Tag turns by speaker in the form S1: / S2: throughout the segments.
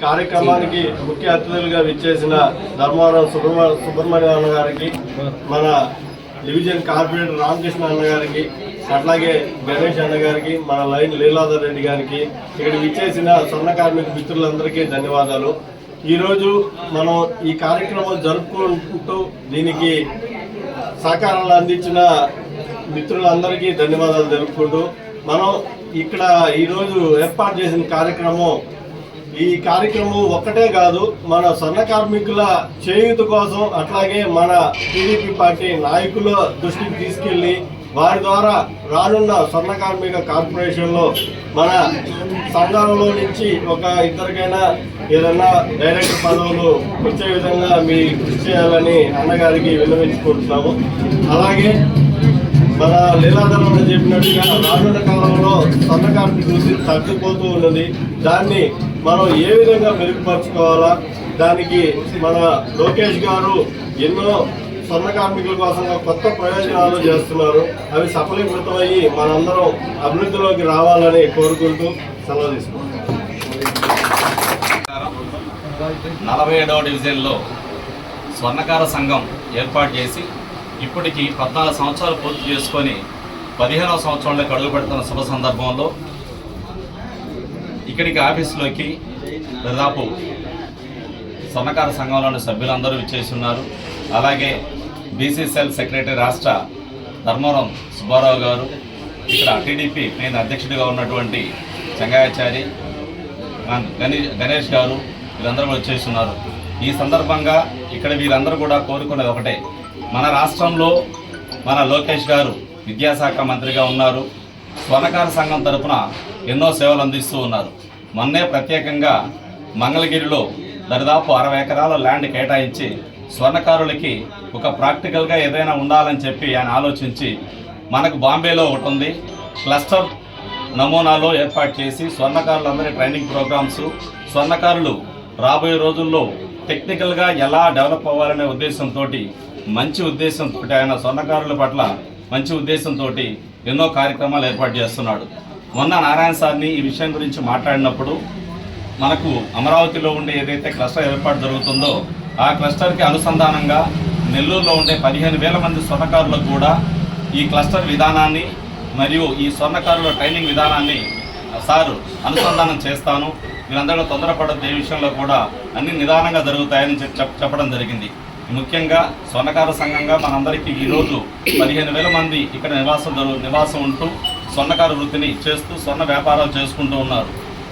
S1: కార్యక్రమానికి ముఖ్య అతిథులుగా విచ్చేసిన ధర్మవరం సుబ్రహ్మణ్యం అన్న గారికి, మన డివిజన్ కార్పొరేటర్ రామకృష్ణ అన్న గారికి, అట్లాగే గణేష్ అన్న గారికి, మన లైన్ లీలాధర్ రెడ్డి గారికి, ఇక్కడ విచ్చేసిన స్వర్ణ కార్మిక మిత్రులందరికీ ధన్యవాదాలు. ఈరోజు మనం ఈ కార్యక్రమం జరుపుకుంటూ దీనికి సహకారాలు అందించిన మిత్రులందరికీ ధన్యవాదాలు తెలుపుకుంటూ మనం ఇక్కడ ఈరోజు ఏర్పాటు చేసిన ఈ కార్యక్రమం ఒక్కటే కాదు, మన స్వర్ణ కార్మికుల చేయూత కోసం, అట్లాగే మన టీడీపీ పార్టీ నాయకుల దృష్టికి తీసుకెళ్లి వారి ద్వారా రానున్న స్వర్ణ కార్మిక కార్పొరేషన్లో మన సంఘాలలో నుంచి ఒక ఇద్దరికైనా ఏదైనా డైరెక్టర్ పదవులు వచ్చే విధంగా మీ కృషి చేయాలని అన్నగారికి విన్నవించుకుంటున్నాము. అలాగే మన లీలాధరం చెప్పినట్టుగా రానున్న కాలంలో స్వర్ణ కార్మిక వృత్తి తగ్గిపోతూ ఉన్నది. దాన్ని మనం ఏ విధంగా మెరుగుపరచుకోవాలా, దానికి మన లోకేష్ గారు ఎన్నో స్వర్ణ కార్మికుల కోసం కొత్త ప్రయోజనాలు చేస్తున్నారు. అవి సఫలీకృతమయ్యి మనందరం అభివృద్ధిలోకి రావాలని కోరుకుంటూ సెలవు తీసుకుంటాం.
S2: 47వ డివిజన్లో స్వర్ణకార సంఘం ఏర్పాటు చేసి ఇప్పటికి 14 సంవత్సరాలు పూర్తి చేసుకొని 15వ సంవత్సరంలోకి అడుగు పెడుతున్న శుభ సందర్భంలో ఇక్కడికి ఆఫీసులోకి దాదాపు స్వర్ణకార సంఘంలోని సభ్యులందరూ విచ్చేసి ఉన్నారు. అలాగే బీసీసీఎల్ సెక్రటరీ రాష్ట్ర ధర్మవరం సుబ్బారావు గారు, ఇక్కడ టీడీపీ నేను అధ్యక్షుడిగా ఉన్నటువంటి చెంగాయాచారి, గణేష్ గారు, వీరందరూ వచ్చేసి ఉన్నారు. ఈ సందర్భంగా ఇక్కడ వీరందరూ కూడా కోరుకునేది ఒకటే, మన రాష్ట్రంలో మన లోకేష్ గారు విద్యాశాఖ మంత్రిగా ఉన్నారు. స్వర్ణకార సంఘం తరఫున ఎన్నో సేవలు అందిస్తూ ఉన్నారు. మొన్నే ప్రత్యేకంగా మంగళగిరిలో దాదాపు 60 ఎకరాల ల్యాండ్ కేటాయించి స్వర్ణకారులకి ఒక ప్రాక్టికల్గా ఏదైనా ఉండాలని చెప్పి ఆయన ఆలోచించి మనకు బాంబేలో ఒకటి ఉంది, క్లస్టర్ నమూనాలో ఏర్పాటు చేసి స్వర్ణకారులందరి ట్రైనింగ్ ప్రోగ్రామ్స్, స్వర్ణకారులు రాబోయే రోజుల్లో టెక్నికల్గా ఎలా డెవలప్ అవ్వాలనే ఉద్దేశంతో, మంచి ఉద్దేశంతో ఆయన స్వర్ణకారుల పట్ల మంచి ఉద్దేశంతో ఎన్నో కార్యక్రమాలు ఏర్పాటు చేస్తున్నాడు. మొన్న నారాయణ సార్ని ఈ విషయం గురించి మాట్లాడినప్పుడు మనకు అమరావతిలో ఉండే ఏదైతే క్లస్టర్ ఏర్పాటు జరుగుతుందో ఆ క్లస్టర్కి అనుసంధానంగా నెల్లూరులో ఉండే 15,000 మంది స్వర్ణకారులకు కూడా ఈ క్లస్టర్ విధానాన్ని మరియు ఈ స్వర్ణకారుల ట్రైనింగ్ విధానాన్ని సారు అనుసంధానం చేస్తాను, వీళ్ళందరూ తొందరపడద్దు, ఈ విషయంలో కూడా అన్ని నిదానంగా జరుగుతాయని చెప్పడం జరిగింది. ముఖ్యంగా స్వర్ణకార సంఘంగా మనందరికీ ఈరోజు 15,000 మంది ఇక్కడ నివాసం ఉంటూ స్వర్ణకార వృత్తిని చేస్తూ స్వర్ణ వ్యాపారాలు చేసుకుంటూ ఉన్నారు.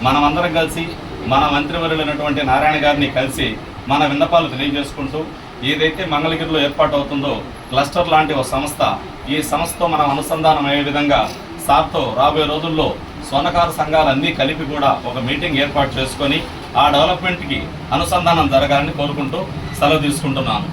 S2: మనమందరం కలిసి మన మంత్రివర్యులైనటువంటి నారాయణ గారిని కలిసి మన విన్నపాలు తెలియజేసుకుంటూ ఏదైతే మంగళగిరిలో ఏర్పాటు అవుతుందో క్లస్టర్ లాంటి ఒక సంస్థ, ఈ సంస్థతో మనం అనుసంధానం అయ్యే విధంగా సార్తో రాబోయే రోజుల్లో స్వర్ణకార సంఘాలన్నీ కలిపి కూడా ఒక మీటింగ్ ఏర్పాటు చేసుకొని ఆ డెవలప్మెంట్కి అనుసంధానం జరగాలని కోరుకుంటూ సెలవు తీసుకుంటున్నాను.